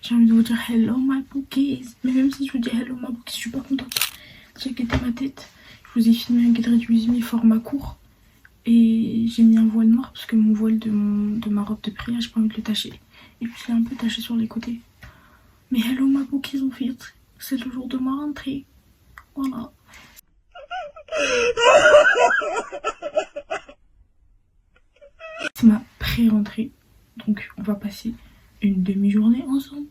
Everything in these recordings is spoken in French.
J'ai envie de vous dire hello my bookies. Mais même si je vous dis hello my bookies, je suis pas contente. J'ai guetté ma tête. Je vous ai filmé un guide réduit format court. Et j'ai mis un voile noir parce que mon voile de ma robe de prière, j'ai pas envie de le tacher. Et puis je l'ai un peu taché sur les côtés. Mais hello my bookies en fait. C'est le jour de ma rentrée. Voilà. C'est ma pré-rentrée. Donc on va passer une demi-journée ensemble.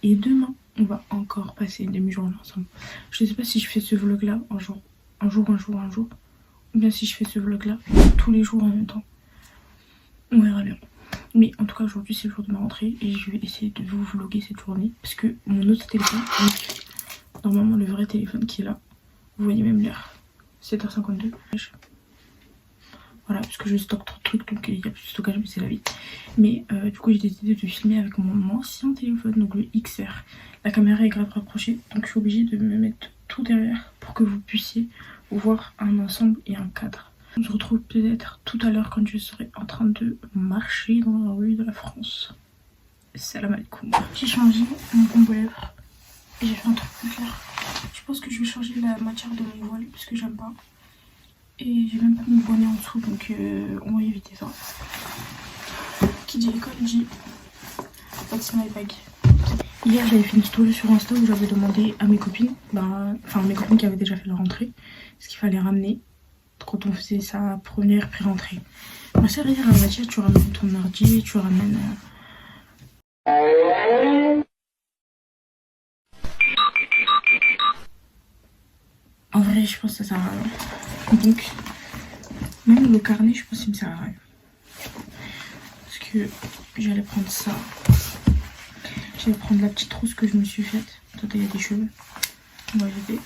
Et demain, on va encore passer une demi-journée ensemble. Je sais pas si je fais ce vlog là un jour. Ou bien si je fais ce vlog là tous les jours en même temps. On verra bien. Mais en tout cas aujourd'hui c'est le jour de ma rentrée. Et je vais essayer de vous vlogger cette journée. Parce que mon autre téléphone, donc, normalement le vrai téléphone qui est là. Vous voyez même l'heure. 7h52. Voilà, parce que je stocke trop de trucs, donc il n'y a plus de stockage, mais c'est la vie. Mais du coup, j'ai décidé de filmer avec mon ancien téléphone, donc le XR. La caméra est grave rapprochée, donc je suis obligée de me mettre tout derrière pour que vous puissiez voir un ensemble et un cadre. On se retrouve peut-être tout à l'heure quand je serai en train de marcher dans la rue de la France. Salam alaikum. J'ai changé mon combo lèvres et j'ai fait un truc plus clair. Je pense que je vais changer la matière de mon voile parce que j'aime pas. Et j'ai même pas mis le bonnet en dessous, donc on va éviter ça. Qui dit école dit what's my bag. Hier j'avais fait une story sur Insta où j'avais demandé à mes copines, enfin mes copines qui avaient déjà fait leur rentrée, ce qu'il fallait ramener quand on faisait sa première pré-rentrée. Ma sœur hier elle m'a dit tu ramènes ton ordi, tu ramènes... En vrai je pense que ça sert à rien. Donc même le carnet je pense qu'il me sert à rien. Parce que j'allais prendre ça. J'allais prendre la petite trousse que je me suis faite. Attendez, il y a des cheveux. On va jeter.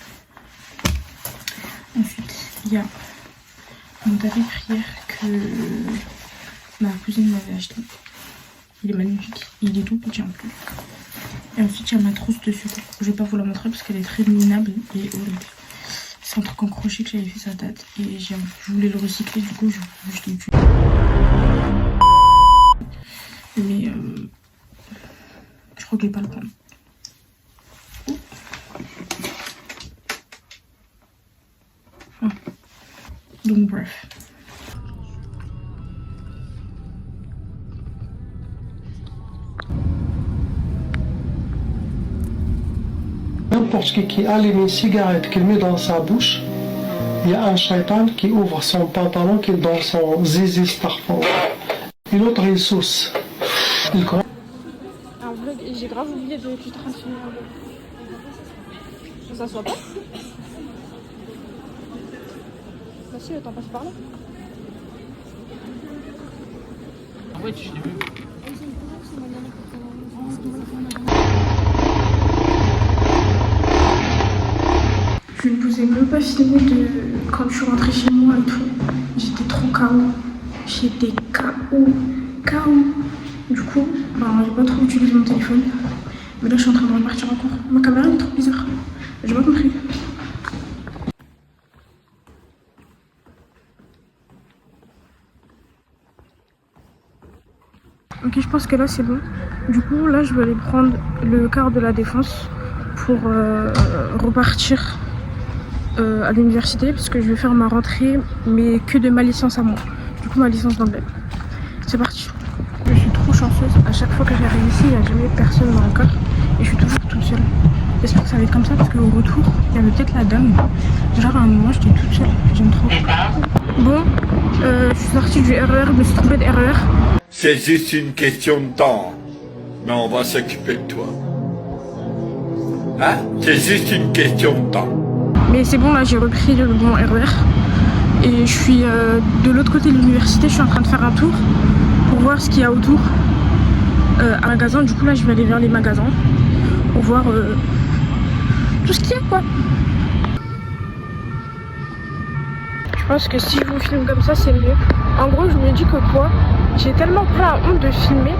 Ensuite, il y a mon tapis de prière que ma cousine m'avait acheté. Il est magnifique. Il est tout petit en plus. Et ensuite, il y a ma trousse de secours. Je vais pas vous la montrer parce qu'elle est très minable et horrible. C'est un truc en crochet que j'avais fait, ça date. Et je voulais le recycler, du coup, je l'ai utilisé. Mais je crois que je vais pas le prendre. Ah. Donc bref. N'importe qui allume une cigarette qu'il met dans sa bouche, il y a un shaitan qui ouvre son pantalon qui est dans son zizi starfort. Et l'autre il sauce. Il croit. Un vlog, et j'ai grave oublié de que tu es en train de filmer un vlog. Ça s'assoit pas? Bah si, le temps passe par là. En vrai, je l'ai vu. Je ne vous ai même pas filmé de quand je suis rentrée chez moi et tout. J'étais trop KO. J'étais KO. Du coup, j'ai pas trop utilisé mon téléphone. Mais là, je suis en train de repartir en cours. Ma caméra elle est trop bizarre. J'ai pas compris. Ok, je pense que là c'est bon. Du coup, là, je vais aller prendre le car de la Défense pour repartir à l'université parce que je vais faire ma rentrée, mais que de ma licence à moi. Du coup, ma licence d'anglais. C'est parti. Je suis trop chanceuse. À chaque fois que j'arrive ici, il n'y a jamais personne dans le car et je suis toujours toute seule. J'espère que ça va être comme ça parce qu'au retour, il y avait peut-être la dame. Genre à un moment, j'étais toute seule. J'aime trop. Bon, je suis sortie du RER, je me suis trompée de RER. C'est juste une question de temps. Mais on va s'occuper de toi. Hein? C'est juste une question de temps. Mais c'est bon, là j'ai repris le bon RER. Et je suis de l'autre côté de l'université, je suis en train de faire un tour pour voir ce qu'il y a autour. Un magasin, du coup là je vais aller vers les magasins pour voir tout ce qu'il y a quoi. Je pense que si je vous filme comme ça c'est mieux. En gros je me dis que quoi, j'ai tellement pas la honte de filmer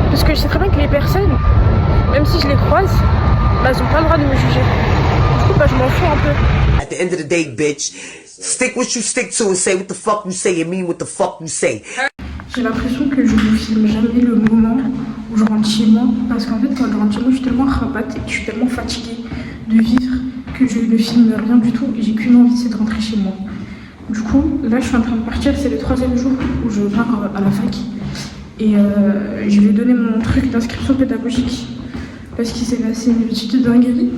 parce que je sais très bien que les personnes, même si je les croise, elles ont pas le droit de me juger. Du coup je m'en fous un peu. At the end of the day, bitch, stick what you stick to and say what the fuck you say and mean what the fuck you say. J'ai l'impression que je vous filme jamais le moment où je rentre chez moi. Parce qu'en fait, quand je rentre chez moi, je suis tellement rapate et je suis tellement fatiguée de vivre que je ne filme rien du tout. Et j'ai qu'une envie, c'est de rentrer chez moi. Du coup, là, je suis en train de partir. C'est le 3e jour où je pars à la fac. Et je vais donner mon truc d'inscription pédagogique. Parce qu'il s'est passé une petite dinguerie.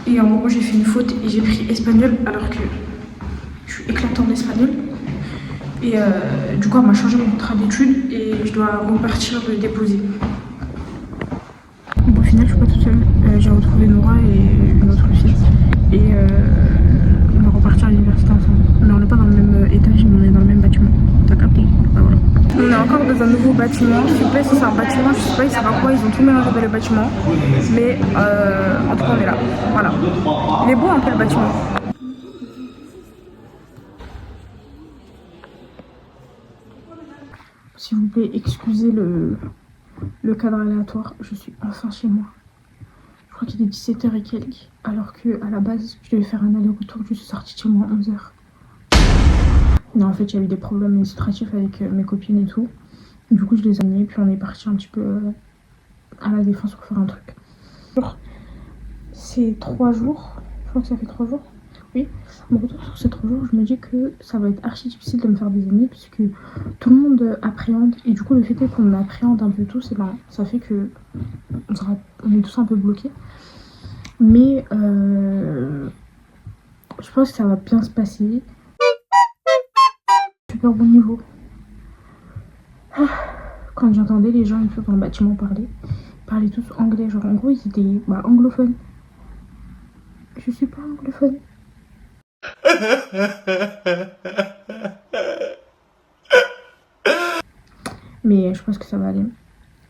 Et en gros, j'ai fait une faute et j'ai pris espagnol alors que je suis éclatante en espagnol. Et du coup, on m'a changé mon contrat d'études et je dois repartir le déposer. Bon, au final, je suis pas toute seule. J'ai retrouvé Nora et une autre fille. Et on va repartir à l'université ensemble. Mais on n'est pas dans le même étage, mais on est dans le même bâtiment. T'as capté? Bah voilà. On est encore dans un nouveau bâtiment. S'il vous plaît, si c'est un bâtiment, je sais pas, il sert à quoi. Ils ont tout mélangé dans le bâtiment. Mais en tout cas, on est là. Voilà. Il est beau un peu le bâtiment. S'il vous plaît, excusez le cadre aléatoire. Je suis enfin chez moi. Je crois qu'il est 17h et quelques. Alors que à la base, je devais faire un aller-retour. Je suis sortie de chez moi à 11h. Non, en fait, il y a eu des problèmes administratifs avec mes copines et tout. Du coup, je les ai amenées. Puis on est parti un petit peu à la Défense pour faire un truc. C'est 3 jours. Je crois que ça fait 3 jours. Oui. Mon retour sur ces 3 jours, je me dis que ça va être archi difficile de me faire des amis. Puisque tout le monde appréhende. Et du coup, le fait est qu'on appréhende un peu tous. Et ben, ça fait que on est tous un peu bloqués. Mais je pense que ça va bien se passer. Super bon niveau. Quand j'entendais les gens dans le bâtiment parler, ils parlaient tous anglais. Genre en gros ils étaient anglophones. Je suis pas anglophone. Mais je pense que ça va aller.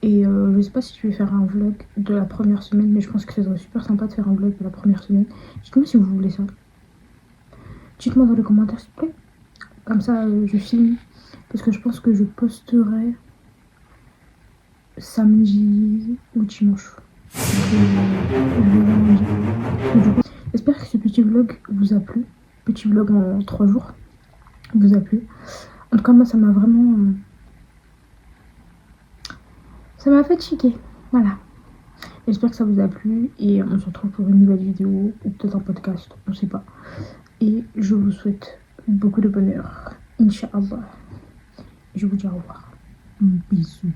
Et je sais pas si tu veux faire un vlog de la première semaine, mais je pense que ça serait super sympa de faire un vlog de la première semaine. Dites-moi si vous voulez ça. Dites-moi dans les commentaires s'il vous plaît. Comme ça je filme. Parce que je pense que je posterai samedi ou dimanche. J'espère que ce petit vlog vous a plu. Petit vlog en 3 jours vous a plu. En tout cas moi ça m'a vraiment... ça m'a fatigué. Voilà. J'espère que ça vous a plu. Et on se retrouve pour une nouvelle vidéo. Ou peut-être un podcast. On sait pas. Et je vous souhaite beaucoup de bonheur. Inch'Allah. Je vous dis au revoir. Bisous.